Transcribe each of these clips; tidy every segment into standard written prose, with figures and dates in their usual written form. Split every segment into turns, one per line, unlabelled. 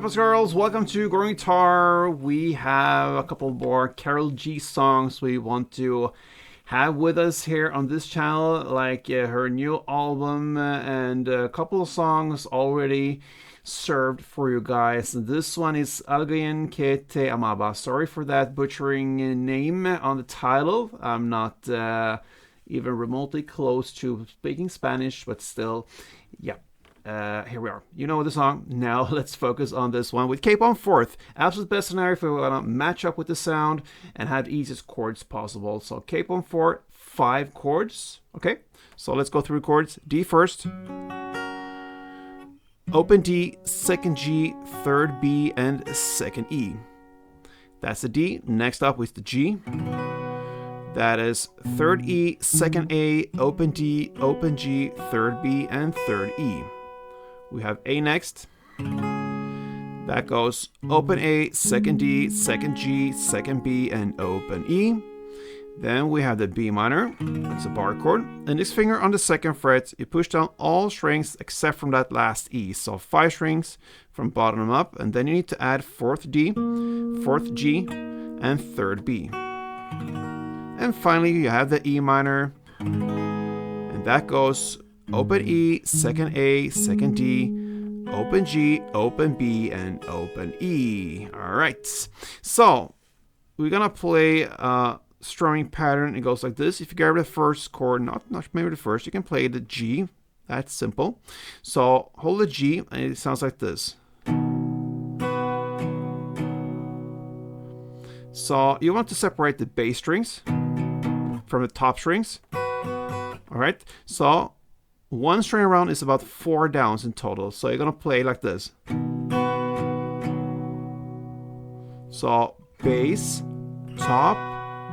up, us girls? Welcome to Growing Guitar. We have a couple more KAROL G songs we want to have with us here on this channel, like her new album and a couple of songs already served for you guys. This one is Alguien que te Amaba. Sorry for that butchering name on the title. I'm not even remotely close to speaking Spanish, but still, yeah. Here we are. You know the song. Now let's focus on this one with capo on fourth. Absolute best scenario if we want to match up with the sound and have the easiest chords possible. So capo on four, 5 chords. Okay, so let's go through chords. D first, open D, second G, third B, and second E. That's the D. Next up is the G. That is third E, second A, open D, open G, third B, and third E. We have A next. That goes open A, second D, second G, second B, and open E. Then we have the B minor. It's a bar chord. Index finger on the second fret. You push down all strings except from that last E. So 5 strings from bottom up. And then you need to add 4th D, 4th G, and 3rd B. And finally, you have the E minor. And that goes open E, second A, second D, open G, open B, and open E. All right. So we're going to play a strumming pattern. It goes like this. If you grab the first chord, not maybe the first, you can play the G. That's simple. So hold the G, and it sounds like this. So you want to separate the bass strings from the top strings. All right. So one string around is about 4 downs in total. So you're going to play like this. So bass, top,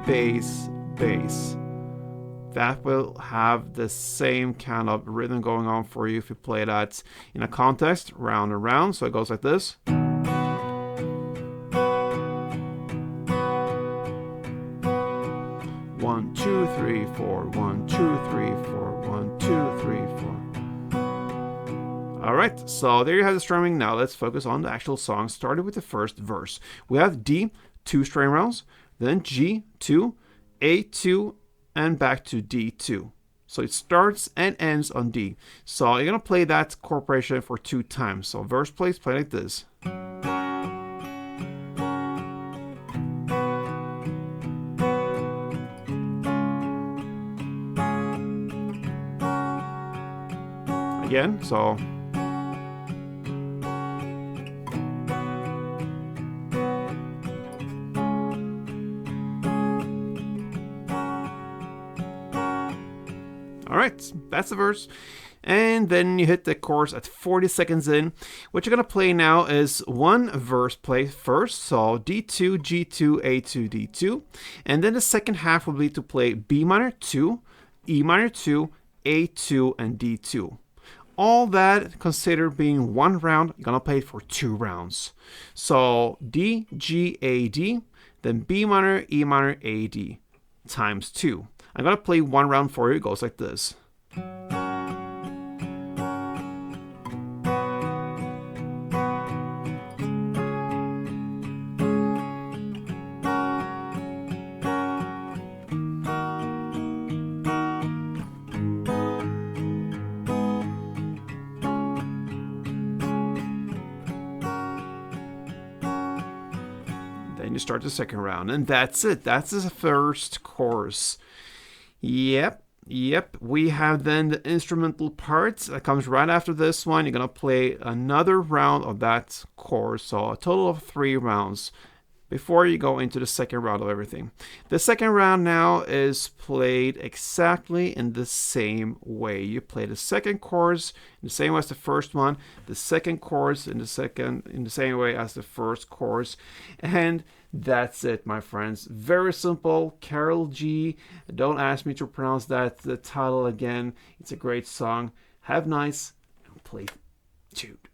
bass, bass. That will have the same kind of rhythm going on for you if you play that in a context, round and round. So it goes like this. 1, 2, 3, 4, 1, 2, 3, 4, 1, 2, 3, 4. All right, so there you have the strumming. Now let's focus on the actual song, starting with the first verse. We have D, 2 string rounds, then G, 2, A, 2, and back to D, 2. So it starts and ends on D. So you're going to play that corporation for 2 times. So verse play like this. Again, so all right, that's the verse. And then you hit the chorus at 40 seconds in. What you're going to play now is one verse play first. So D2, G2, A2, D2. And then the second half will be to play B minor 2, E minor 2, A2, and D2. All that considered being 1 round, you're going to play it for 2 rounds. So D, G, A, D, then B minor, E minor, A, D, times 2. I'm going to play 1 round for you. It goes like this. Then you start the second round, and that's it. That's the first chorus. Yep. We have then the instrumental part that comes right after this one. You're going to play another round of that chorus, so a total of 3 rounds before you go into the second round of everything. The second round now is played exactly in the same way. You play the second chorus in the same way as the first one, the second chorus in the same way as the first chorus, and that's it, my friends. Very simple. KAROL G. Don't ask me to pronounce the title again. It's a great song. Have nice and play tuned.